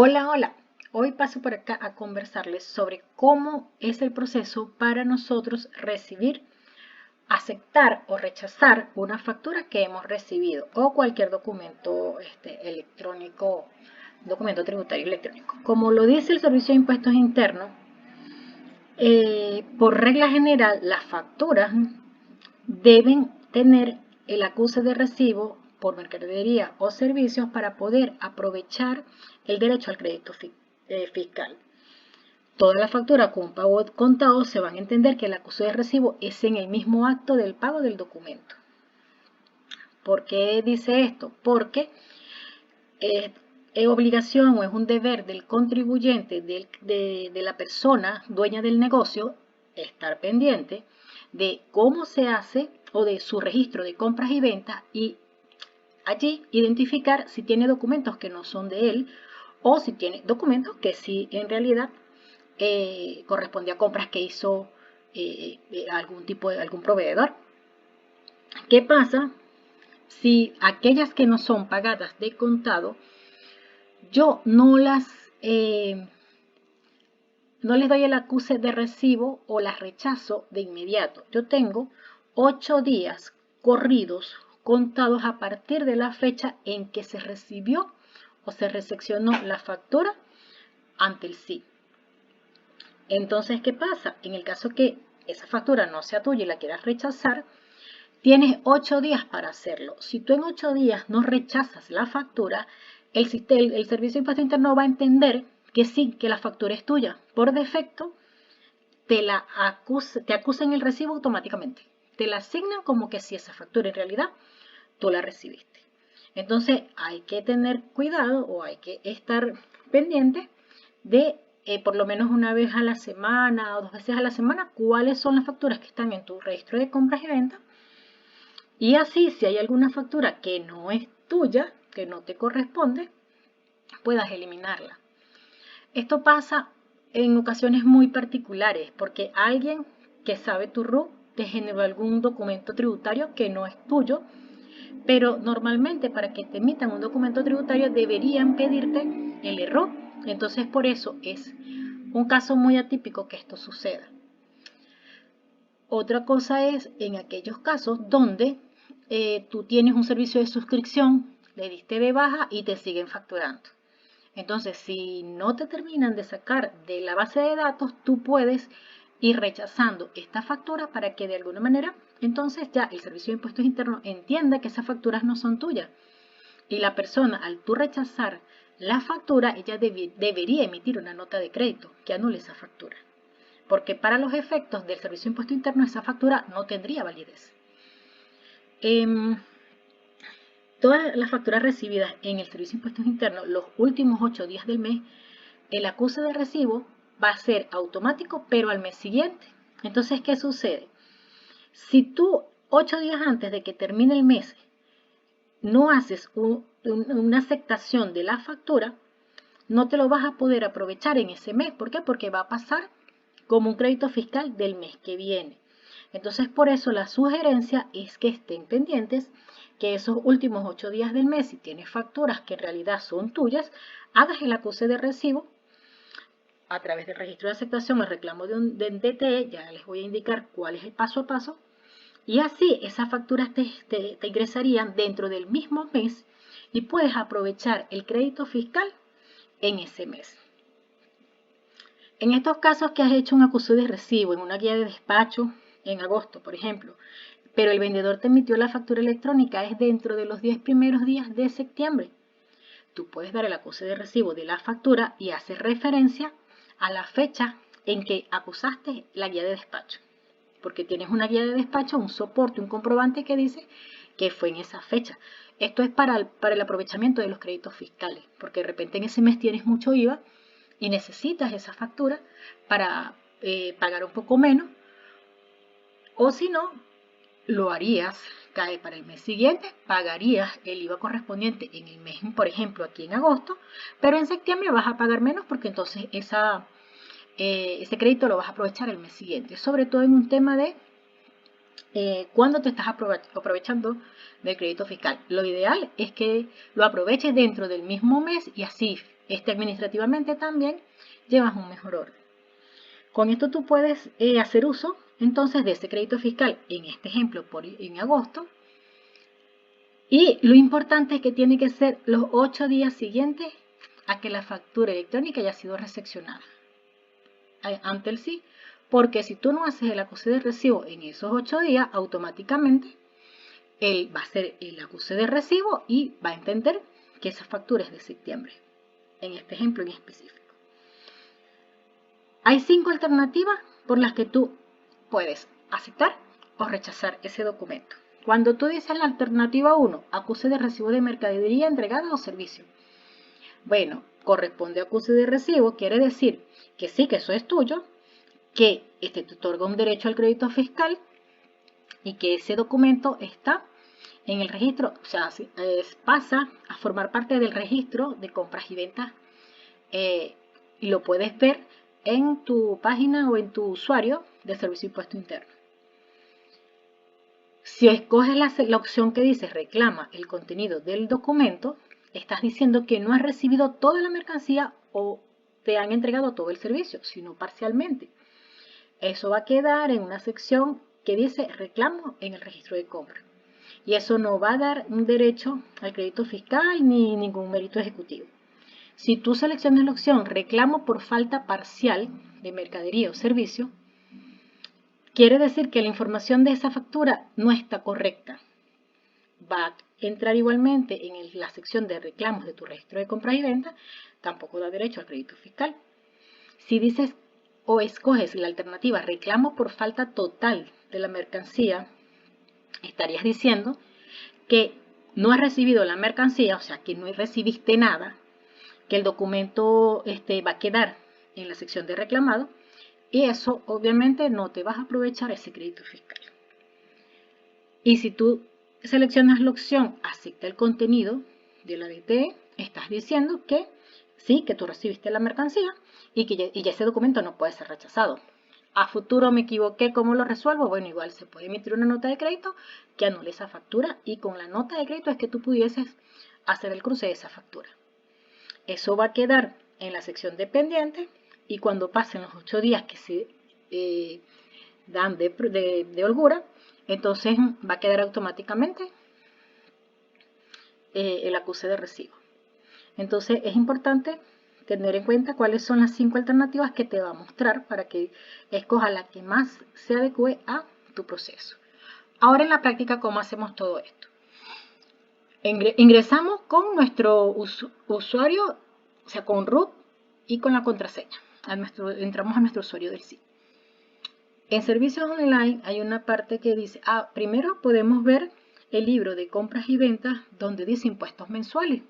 Hola, hola. Hoy paso por acá a conversarles sobre cómo es el proceso para nosotros recibir, aceptar o rechazar una factura que hemos recibido o cualquier documento electrónico, documento tributario electrónico. Como lo dice el Servicio de Impuestos Internos, por regla general, las facturas deben tener el acuse de recibo por mercadería o servicios para poder aprovechar el derecho al crédito fiscal. Todas las facturas con pago contado se van a entender que el acuse de recibo es en el mismo acto del pago del documento. ¿Por qué dice esto? Porque es obligación o es un deber del contribuyente, de la persona dueña del negocio, estar pendiente de cómo se hace o de su registro de compras y ventas y allí identificar si tiene documentos que no son de él o si tiene documentos que sí en realidad corresponde a compras que hizo algún proveedor. ¿Qué pasa si aquellas que no son pagadas de contado yo no les doy el acuse de recibo o las rechazo de inmediato? Yo tengo 8 días corridos contados a partir de la fecha en que se recibió o se recepcionó la factura ante el SIC. Entonces, ¿qué pasa? En el caso que esa factura no sea tuya y la quieras rechazar, tienes 8 días para hacerlo. Si tú en 8 días no rechazas la factura, el Servicio de Impuesto Interno va a entender que sí, que la factura es tuya. Por defecto, te acusan el recibo automáticamente. Te la asignan como que si esa factura en realidad tú la recibiste. Entonces hay que tener cuidado o hay que estar pendiente de por lo menos una vez a la semana o 2 veces a la semana cuáles son las facturas que están en tu registro de compras y ventas. Y así, si hay alguna factura que no es tuya, que no te corresponde, puedas eliminarla. Esto pasa en ocasiones muy particulares, porque alguien que sabe tu RUT te generó algún documento tributario que no es tuyo, pero normalmente para que te emitan un documento tributario deberían pedirte el error. Entonces por eso es un caso muy atípico que esto suceda. Otra cosa es en aquellos casos donde tú tienes un servicio de suscripción, le diste de baja y te siguen facturando. Entonces, si no te terminan de sacar de la base de datos, tú puedes ir rechazando esta factura para que de alguna manera, entonces ya el Servicio de Impuestos Internos entienda que esas facturas no son tuyas. Y la persona, al tú rechazar la factura, ella debería emitir una nota de crédito que anule esa factura. Porque para los efectos del Servicio de Impuesto Interno esa factura no tendría validez. Todas las facturas recibidas en el Servicio de Impuestos Internos los últimos 8 días del mes, el acuse de recibo va a ser automático, pero al mes siguiente. Entonces, ¿qué sucede? Si tú 8 días antes de que termine el mes no haces una aceptación de la factura, no te lo vas a poder aprovechar en ese mes. ¿Por qué? Porque va a pasar como un crédito fiscal del mes que viene. Entonces, por eso la sugerencia es que estén pendientes que esos últimos 8 días del mes, si tienes facturas que en realidad son tuyas, hagas el acuse de recibo a través del registro de aceptación, el reclamo de un DTE, ya les voy a indicar cuál es el paso a paso, y así esas facturas te ingresarían dentro del mismo mes y puedes aprovechar el crédito fiscal en ese mes. En estos casos que has hecho un acuse de recibo en una guía de despacho en agosto, por ejemplo, pero el vendedor te emitió la factura electrónica es dentro de los 10 primeros días de septiembre. Tú puedes dar el acuse de recibo de la factura y hacer referencia a la fecha en que acusaste la guía de despacho. Porque tienes una guía de despacho, un soporte, un comprobante que dice que fue en esa fecha. Esto es para el aprovechamiento de los créditos fiscales, porque de repente en ese mes tienes mucho IVA y necesitas esa factura para pagar un poco menos, o si no, lo harías, cae para el mes siguiente, pagarías el IVA correspondiente en el mes, por ejemplo, aquí en agosto, pero en septiembre vas a pagar menos porque entonces ese crédito lo vas a aprovechar el mes siguiente, sobre todo en un tema de cuando te estás aprovechando del crédito fiscal. Lo ideal es que lo aproveches dentro del mismo mes y así administrativamente también llevas un mejor orden. Con esto tú puedes hacer uso entonces de ese crédito fiscal, en este ejemplo en agosto, y lo importante es que tiene que ser los 8 días siguientes a que la factura electrónica haya sido recepcionada ante el SIC, porque si tú no haces el acuse de recibo en esos 8 días, automáticamente él va a hacer el acuse de recibo y va a entender que esa factura es de septiembre, en este ejemplo en específico. Hay 5 alternativas por las que tú puedes aceptar o rechazar ese documento. Cuando tú dices la alternativa 1, acuse de recibo de mercadería entregada o servicio. Bueno, corresponde a acuse de recibo, quiere decir que sí, que eso es tuyo, que te otorga un derecho al crédito fiscal y que ese documento está en el registro, o sea, pasa a formar parte del registro de compras y ventas y lo puedes ver en tu página o en tu usuario de Servicio de Impuesto Interno. Si escoges la opción que dice reclama el contenido del documento, estás diciendo que no has recibido toda la mercancía o te han entregado todo el servicio, sino parcialmente. Eso va a quedar en una sección que dice reclamo en el registro de compra. Y eso no va a dar un derecho al crédito fiscal ni ningún mérito ejecutivo. Si tú seleccionas la opción reclamo por falta parcial de mercadería o servicio, quiere decir que la información de esa factura no está correcta. Va a entrar igualmente en la sección de reclamos de tu registro de compras y ventas, tampoco da derecho al crédito fiscal. Si dices o escoges la alternativa reclamo por falta total de la mercancía, estarías diciendo que no has recibido la mercancía, o sea que no recibiste nada, que el documento va a quedar en la sección de reclamado y eso obviamente no te vas a aprovechar ese crédito fiscal. Y si tú seleccionas la opción acepta el contenido de la DTE, estás diciendo que sí, que tú recibiste la mercancía y que ya ese documento no puede ser rechazado. A futuro me equivoqué, ¿cómo lo resuelvo? Bueno, igual se puede emitir una nota de crédito que anule esa factura y con la nota de crédito es que tú pudieses hacer el cruce de esa factura. Eso va a quedar en la sección de pendiente y cuando pasen los 8 días que se dan de holgura, entonces va a quedar automáticamente el acuse de recibo. Entonces es importante tener en cuenta cuáles son las 5 alternativas que te va a mostrar para que escojas la que más se adecue a tu proceso. Ahora en la práctica, ¿cómo hacemos todo esto? Ingresamos con nuestro usuario, o sea, con root y con la contraseña. Entramos a nuestro usuario del sitio. En servicios online hay una parte que dice, primero podemos ver el libro de compras y ventas donde dice impuestos mensuales.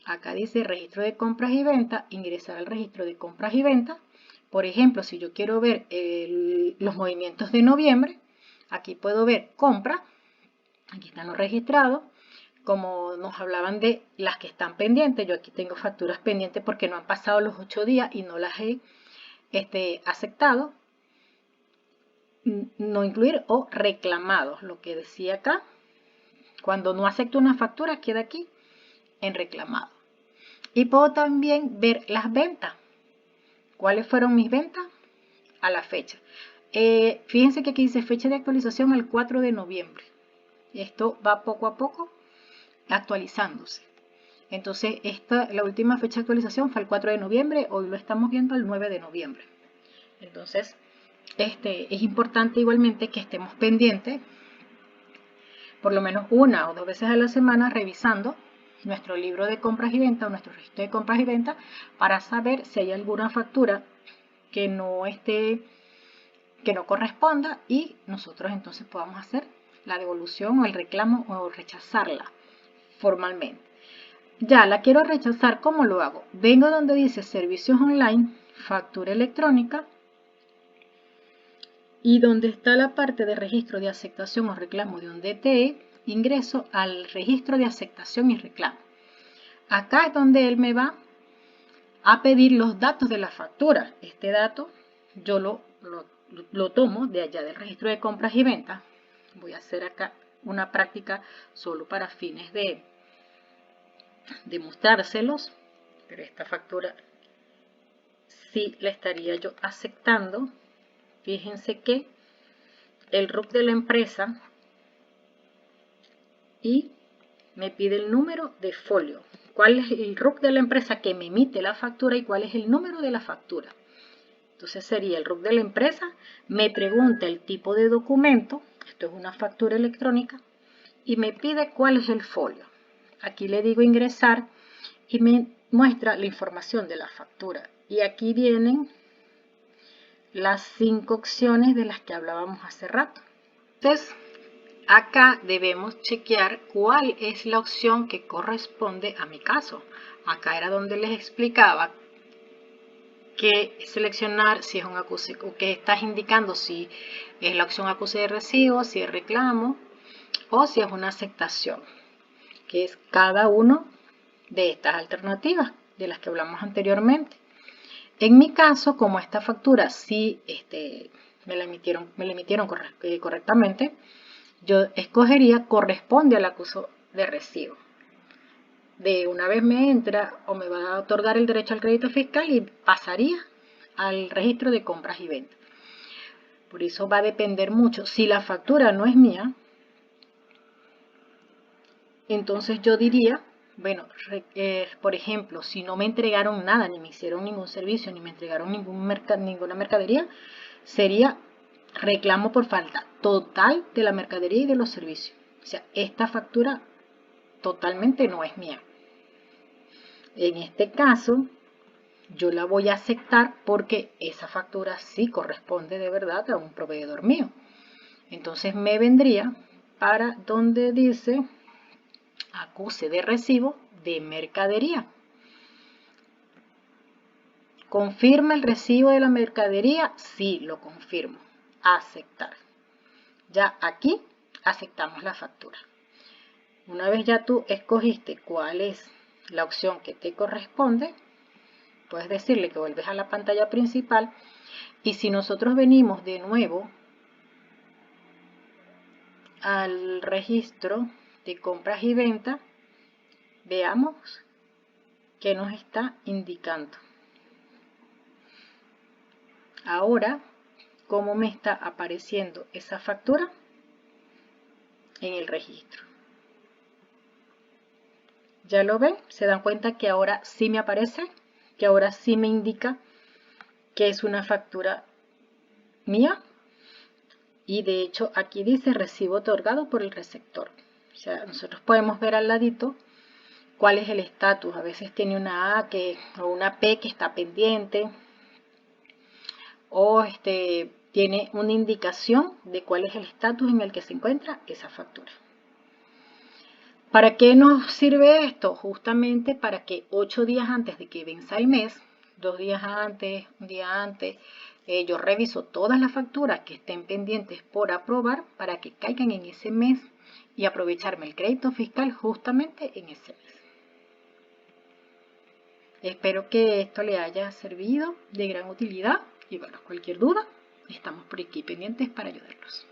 Acá dice registro de compras y ventas, ingresar al registro de compras y ventas. Por ejemplo, si yo quiero ver los movimientos de noviembre, aquí puedo ver compra, aquí están los registrados. Como nos hablaban de las que están pendientes, yo aquí tengo facturas pendientes porque no han pasado los 8 días y no las he aceptado. No incluir o reclamado, lo que decía acá. Cuando no acepto una factura, queda aquí en reclamado. Y puedo también ver las ventas. ¿Cuáles fueron mis ventas? A la fecha. Fíjense que aquí dice fecha de actualización el 4 de noviembre. Esto va poco a poco actualizándose. Entonces, la última fecha de actualización fue el 4 de noviembre. Hoy lo estamos viendo el 9 de noviembre. Entonces, es importante igualmente que estemos pendientes por lo menos 1 o 2 veces a la semana revisando nuestro libro de compras y ventas o nuestro registro de compras y ventas para saber si hay alguna factura que no corresponda y nosotros entonces podamos hacer la devolución o el reclamo o rechazarla formalmente. Ya la quiero rechazar, ¿cómo lo hago? Vengo donde dice servicios online, factura electrónica y donde está la parte de registro de aceptación o reclamo de un DTE, ingreso al registro de aceptación y reclamo. Acá es donde él me va a pedir los datos de la factura. Este dato yo lo tomo de allá del registro de compras y ventas. Voy a hacer acá una práctica solo para fines de mostrárselos. pero esta factura sí la estaría yo aceptando. Fíjense que el RUC de la empresa y me pide el número de folio. ¿Cuál es el RUC de la empresa que me emite la factura y cuál es el número de la factura? Entonces sería el RUC de la empresa, me pregunta el tipo de documento, esto es una factura electrónica, y me pide cuál es el folio. Aquí le digo ingresar y me muestra la información de la factura. Y aquí vienen las 5 opciones de las que hablábamos hace rato. Entonces, acá debemos chequear cuál es la opción que corresponde a mi caso. Acá era donde les explicaba que seleccionar si es un acuse, o que estás indicando si es la opción acuse de recibo, si es reclamo o si es una aceptación, que es cada uno de estas alternativas de las que hablamos anteriormente. En mi caso, como esta factura sí me la emitieron correctamente, yo escogería corresponde al acuse de recibo. De una vez me entra o me va a otorgar el derecho al crédito fiscal y pasaría al registro de compras y ventas. Por eso va a depender mucho. Si la factura no es mía, entonces yo diría, bueno, por ejemplo, si no me entregaron nada, ni me hicieron ningún servicio, ni me entregaron ninguna mercadería, sería reclamo por falta total de la mercadería y de los servicios. O sea, esta factura totalmente no es mía. En este caso, yo la voy a aceptar porque esa factura sí corresponde de verdad a un proveedor mío. Entonces me vendría para donde dice acuse de recibo de mercadería. ¿Confirma el recibo de la mercadería? Sí, lo confirmo. Aceptar. Ya aquí aceptamos la factura. Una vez ya tú escogiste cuál es la opción que te corresponde, puedes decirle que vuelves a la pantalla principal y si nosotros venimos de nuevo al registro de compras y ventas, veamos qué nos está indicando. Ahora, ¿cómo me está apareciendo esa factura en el registro? ¿Ya lo ven? ¿Se dan cuenta que ahora sí me aparece? Que ahora sí me indica que es una factura mía. Y de hecho aquí dice recibo otorgado por el receptor. O sea, nosotros podemos ver al ladito cuál es el estatus. A veces tiene una A o una P que está pendiente. O tiene una indicación de cuál es el estatus en el que se encuentra esa factura. ¿Para qué nos sirve esto? Justamente para que 8 días antes de que venza el mes, 2 días antes, un día antes, yo reviso todas las facturas que estén pendientes por aprobar para que caigan en ese mes y aprovecharme el crédito fiscal justamente en ese mes. Espero que esto le haya servido de gran utilidad y bueno, cualquier duda, estamos por aquí pendientes para ayudarlos.